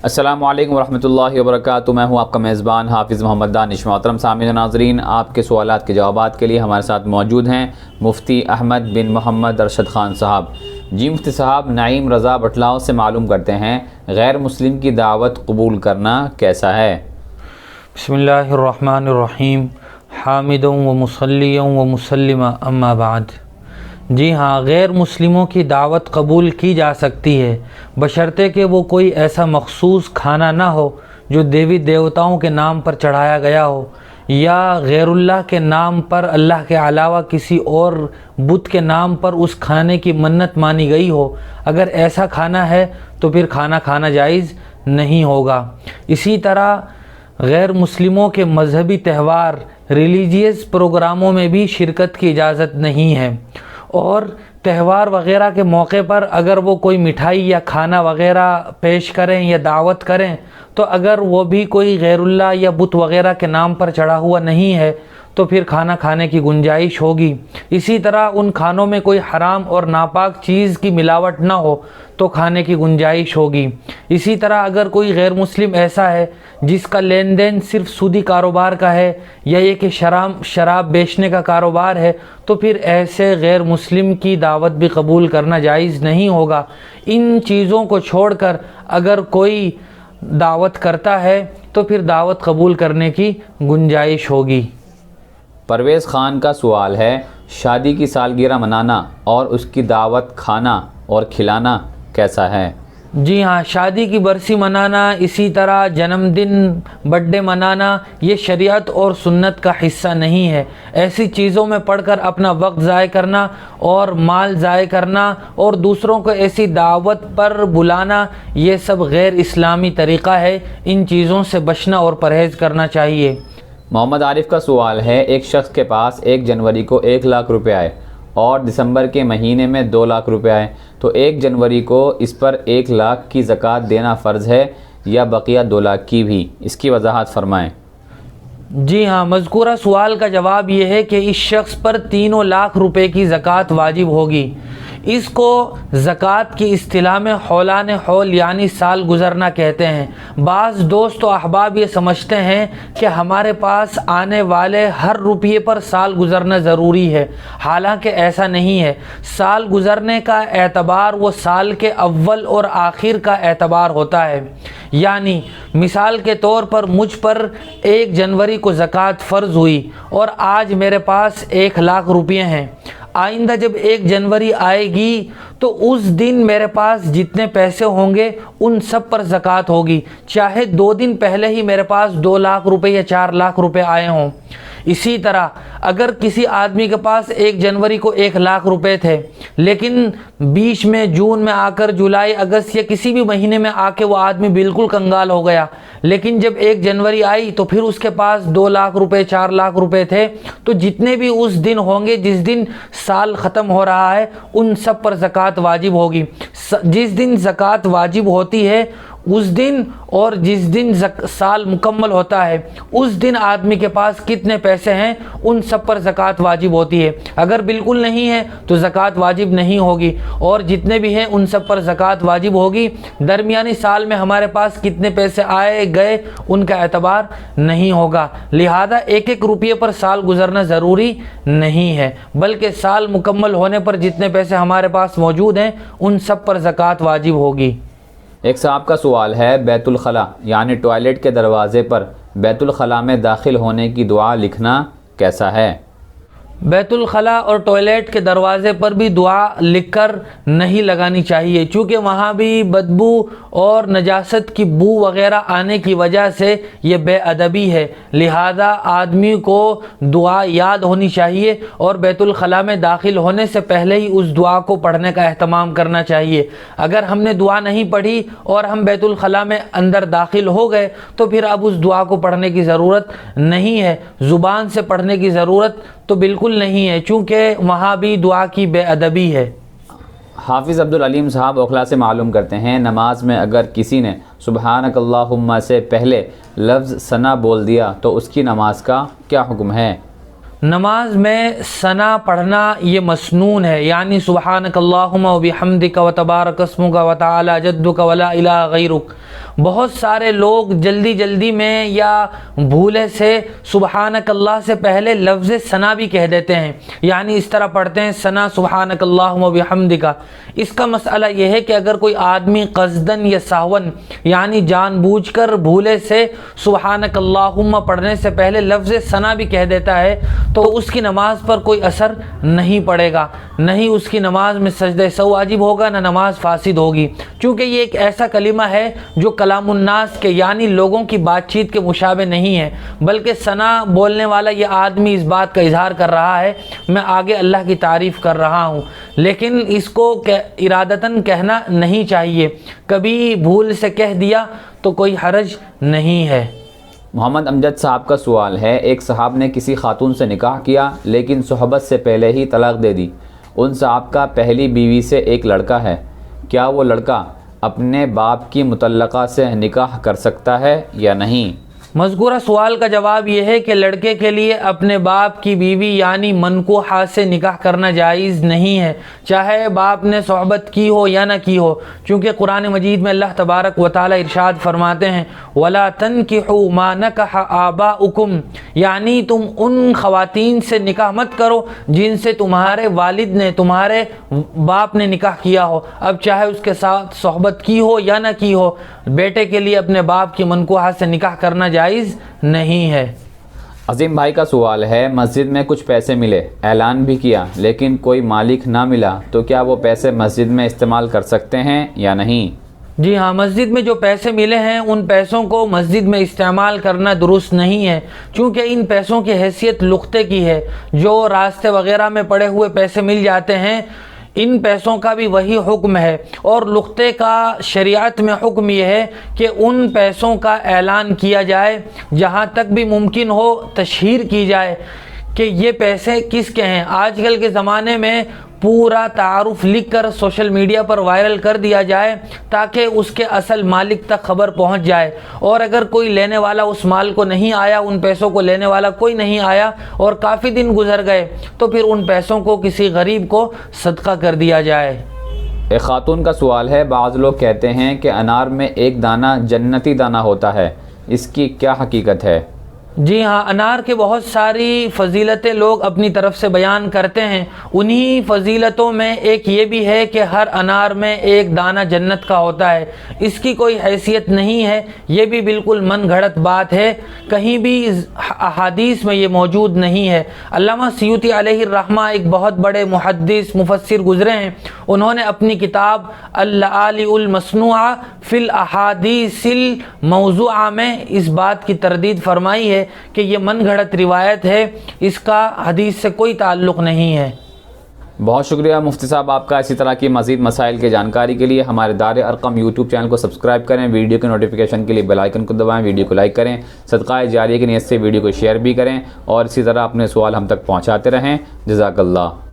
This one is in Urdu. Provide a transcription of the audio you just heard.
السلام علیکم ورحمۃ اللہ وبرکاتہ۔ میں ہوں آپ کا میزبان حافظ محمد دانش۔ محترم سامعین و ناظرین، آپ کے سوالات کے جوابات کے لیے ہمارے ساتھ موجود ہیں مفتی احمد بن محمد ارشد خان صاحب۔ جی مفتی صاحب، نعیم رضا بٹلاؤ سے معلوم کرتے ہیں غیر مسلم کی دعوت قبول کرنا کیسا ہے؟ بسم اللہ الرحمن الرحیم، حامدا و مصلیا و مسلما اما بعد۔ جی ہاں، غیر مسلموں کی دعوت قبول کی جا سکتی ہے بشرطے کہ وہ کوئی ایسا مخصوص کھانا نہ ہو جو دیوی دیوتاؤں کے نام پر چڑھایا گیا ہو، یا غیر اللہ کے نام پر اللہ کے علاوہ کسی اور بت کے نام پر اس کھانے کی منت مانی گئی ہو۔ اگر ایسا کھانا ہے تو پھر کھانا جائز نہیں ہوگا۔ اسی طرح غیر مسلموں کے مذہبی تہوار، ریلیجیس پروگراموں میں بھی شرکت کی اجازت نہیں ہے، اور تہوار وغیرہ کے موقع پر اگر وہ کوئی مٹھائی یا کھانا وغیرہ پیش کریں یا دعوت کریں تو اگر وہ بھی کوئی غیر اللہ یا بت وغیرہ کے نام پر چڑھا ہوا نہیں ہے تو پھر کھانا کھانے کی گنجائش ہوگی۔ اسی طرح ان کھانوں میں کوئی حرام اور ناپاک چیز کی ملاوٹ نہ ہو تو کھانے کی گنجائش ہوگی۔ اسی طرح اگر کوئی غیر مسلم ایسا ہے جس کا لین دین صرف سودی کاروبار کا ہے، یا یہ کہ شراب بیچنے کا کاروبار ہے، تو پھر ایسے غیر مسلم کی دعوت بھی قبول کرنا جائز نہیں ہوگا۔ ان چیزوں کو چھوڑ کر اگر کوئی دعوت کرتا ہے تو پھر دعوت قبول کرنے کی گنجائش ہوگی۔ پرویز خان کا سوال ہے، شادی کی سالگرہ منانا اور اس کی دعوت کھانا اور کھلانا کیسا ہے؟ جی ہاں، شادی کی برسی منانا، اسی طرح جنم دن برتھ ڈے منانا، یہ شریعت اور سنت کا حصہ نہیں ہے۔ ایسی چیزوں میں پڑھ کر اپنا وقت ضائع کرنا اور مال ضائع کرنا اور دوسروں کو ایسی دعوت پر بلانا، یہ سب غیر اسلامی طریقہ ہے۔ ان چیزوں سے بچنا اور پرہیز کرنا چاہیے۔ محمد عارف کا سوال ہے، ایک شخص کے پاس 1 جنوری کو 1 لاکھ روپے آئے اور دسمبر کے مہینے میں 2 لاکھ روپے آئے، تو 1 جنوری کو اس پر 1 لاکھ کی زکوٰۃ دینا فرض ہے یا بقیہ 2 لاکھ کی بھی؟ اس کی وضاحت فرمائیں۔ جی ہاں، مذکورہ سوال کا جواب یہ ہے کہ اس شخص پر 3 لاکھ روپے کی زکوٰۃ واجب ہوگی۔ اس کو زکوٰۃ کی اصطلاح میں حولان حول یعنی سال گزرنا کہتے ہیں۔ بعض دوست و احباب یہ سمجھتے ہیں کہ ہمارے پاس آنے والے ہر روپیے پر سال گزرنا ضروری ہے، حالانکہ ایسا نہیں ہے۔ سال گزرنے کا اعتبار وہ سال کے اول اور آخر کا اعتبار ہوتا ہے۔ یعنی مثال کے طور پر مجھ پر 1 جنوری کو زکوٰۃ فرض ہوئی اور آج میرے پاس 1 لاکھ روپے ہیں۔ آئندہ جب 1 جنوری آئے گی تو اس دن میرے پاس جتنے پیسے ہوں گے ان سب پر زکوٰۃ ہوگی، چاہے 2 دن پہلے ہی میرے پاس 2 لاکھ روپے یا 4 لاکھ روپے آئے ہوں۔ اسی طرح اگر کسی آدمی کے پاس 1 جنوری کو 1 لاکھ روپے تھے، لیکن بیچ میں جون میں آ کر جولائی، اگست یا کسی بھی مہینے میں آ کے وہ آدمی بالکل کنگال ہو گیا، لیکن جب 1 جنوری آئی تو پھر اس کے پاس 2 لاکھ روپے 4 لاکھ روپے تھے، تو جتنے بھی اس دن ہوں گے جس دن سال ختم ہو رہا ہے ان سب پر زکوٰۃ واجب ہوگی۔ جس دن زکوٰۃ واجب ہوتی ہے اس دن اور جس دن سال مکمل ہوتا ہے اس دن آدمی کے پاس کتنے پیسے ہیں ان سب پر زکوٰۃ واجب ہوتی ہے۔ اگر بالکل نہیں ہے تو زکوٰۃ واجب نہیں ہوگی، اور جتنے بھی ہیں ان سب پر زکوٰۃ واجب ہوگی۔ درمیانی سال میں ہمارے پاس کتنے پیسے آئے گئے ان کا اعتبار نہیں ہوگا، لہذا 1 روپیے پر سال گزرنا ضروری نہیں ہے، بلکہ سال مکمل ہونے پر جتنے پیسے ہمارے پاس موجود ہیں ان سب پر زکوٰۃ واجب ہوگی۔ ایک صاحب کا سوال ہے، بیت الخلاء یعنی ٹوائلٹ کے دروازے پر بیت الخلاء میں داخل ہونے کی دعا لکھنا کیسا ہے؟ بیت الخلاء اور ٹوائلٹ کے دروازے پر بھی دعا لکھ کر نہیں لگانی چاہیے، چونکہ وہاں بھی بدبو اور نجاست کی بو وغیرہ آنے کی وجہ سے یہ بے ادبی ہے، لہذا آدمی کو دعا یاد ہونی چاہیے اور بیت الخلاء میں داخل ہونے سے پہلے ہی اس دعا کو پڑھنے کا اہتمام کرنا چاہیے۔ اگر ہم نے دعا نہیں پڑھی اور ہم بیت الخلاء میں اندر داخل ہو گئے تو پھر اب اس دعا کو پڑھنے کی ضرورت نہیں ہے، زبان سے پڑھنے کی ضرورت تو بالکل نہیں ہے، چونکہ وہاں بھی دعا کی بے ادبی ہے۔ حافظ عبدالعلیم صاحب اوکھلا سے معلوم کرتے ہیں، نماز میں اگر کسی نے سبحانک اللہم سے پہلے لفظ ثنا بول دیا تو اس کی نماز کا کیا حکم ہے؟ نماز میں ثنا پڑھنا یہ مسنون ہے، یعنی سبحانک اللہم و بحمدک و تبارک اسمک و تعالی جدک و لا الہ غیرک بہت سارے لوگ جلدی جلدی میں یا بھولے سے سبحانک اللہ سے پہلے لفظ ثنا بھی کہہ دیتے ہیں، یعنی اس طرح پڑھتے ہیں ثنا سبحانک اللہم و بحمدک۔ اس کا مسئلہ یہ ہے کہ اگر کوئی آدمی قصدن یا سہون یعنی جان بوجھ کر بھولے سے سبحانک اللہم پڑھنے سے پہلے لفظ ثنا بھی کہہ دیتا ہے تو اس کی نماز پر کوئی اثر نہیں پڑے گا، نہ ہی اس کی نماز میں سجدہ سہو واجب ہوگا، نہ نماز فاسد ہوگی، چونکہ یہ ایک ایسا کلمہ ہے جو کلام الناس کے یعنی لوگوں کی بات چیت کے مشابہ نہیں ہے، بلکہ ثنا بولنے والا یہ آدمی اس بات کا اظہار کر رہا ہے میں آگے اللہ کی تعریف کر رہا ہوں، لیکن اس کو ارادتاً کہنا نہیں چاہیے، کبھی بھول سے کہہ دیا تو کوئی حرج نہیں ہے۔ محمد امجد صاحب کا سوال ہے، ایک صاحب نے کسی خاتون سے نکاح کیا لیکن صحبت سے پہلے ہی طلاق دے دی۔ ان صاحب کا پہلی بیوی سے ایک لڑکا ہے، کیا وہ لڑکا اپنے باپ کی مطلقہ سے نکاح کر سکتا ہے یا نہیں؟ مذکورہ سوال کا جواب یہ ہے کہ لڑکے کے لیے اپنے باپ کی بیوی یعنی منکوحہ سے نکاح کرنا جائز نہیں ہے، چاہے باپ نے صحبت کی ہو یا نہ کی ہو، چونکہ قرآن مجید میں اللہ تبارک و تعالی ارشاد فرماتے ہیں وَلَا تَنْكِحُوا مَا نَكَحَ آبَاؤُكُمْ، یعنی تم ان خواتین سے نکاح مت کرو جن سے تمہارے والد نے تمہارے باپ نے نکاح کیا ہو، اب چاہے اس کے ساتھ صحبت کی ہو یا نہ کی ہو، بیٹے کے لیے اپنے باپ کی منکوحہ سے نکاح کرنا جائز نہیں ہے۔ عظیم بھائی کا سوال ہے، مسجد میں کچھ پیسے ملے، اعلان بھی کیا لیکن کوئی مالک نہ ملا، تو کیا وہ پیسے مسجد میں استعمال کر سکتے ہیں یا نہیں؟ جی ہاں، مسجد میں جو پیسے ملے ہیں ان پیسوں کو مسجد میں استعمال کرنا درست نہیں ہے، چونکہ ان پیسوں کی حیثیت لقطے کی ہے، جو راستے وغیرہ میں پڑے ہوئے پیسے مل جاتے ہیں ان پیسوں کا بھی وہی حکم ہے، اور لقطے کا شریعت میں حکم یہ ہے کہ ان پیسوں کا اعلان کیا جائے، جہاں تک بھی ممکن ہو تشہیر کی جائے کہ یہ پیسے کس کے ہیں۔ آج کل کے زمانے میں پورا تعارف لکھ کر سوشل میڈیا پر وائرل کر دیا جائے تاکہ اس کے اصل مالک تک خبر پہنچ جائے، اور اگر کوئی لینے والا اس مال کو نہیں آیا، ان پیسوں کو لینے والا کوئی نہیں آیا اور کافی دن گزر گئے، تو پھر ان پیسوں کو کسی غریب کو صدقہ کر دیا جائے۔ ایک خاتون کا سوال ہے، بعض لوگ کہتے ہیں کہ انار میں ایک دانہ جنتی دانہ ہوتا ہے، اس کی کیا حقیقت ہے؟ جی ہاں، انار کے بہت ساری فضیلتیں لوگ اپنی طرف سے بیان کرتے ہیں، انہی فضیلتوں میں ایک یہ بھی ہے کہ ہر انار میں ایک دانہ جنت کا ہوتا ہے، اس کی کوئی حیثیت نہیں ہے، یہ بھی بالکل من گھڑت بات ہے، کہیں بھی احادیث میں یہ موجود نہیں ہے۔ علامہ سیوطی علیہ الرحمہ ایک بہت بڑے محدث مفسر گزرے ہیں، انہوں نے اپنی کتاب اللآلی المصنوعہ فی الاحادیث الموضوعہ میں اس بات کی تردید فرمائی ہے کہ یہ من گھڑت روایت ہے، اس کا حدیث سے کوئی تعلق نہیں ہے۔ بہت شکریہ مفتی صاحب آپ کا۔ اسی طرح کی مزید مسائل کی جانکاری کے لیے ہمارے دار ارقم یوٹیوب چینل کو سبسکرائب کریں، ویڈیو کی نوٹیفیکیشن کے لیے بیل آئیکن کو دبائیں، ویڈیو کو لائک کریں، صدقہ جاریہ کی نیت سے ویڈیو کو شیئر بھی کریں، اور اسی طرح اپنے سوال ہم تک پہنچاتے رہیں۔ جزاک اللہ۔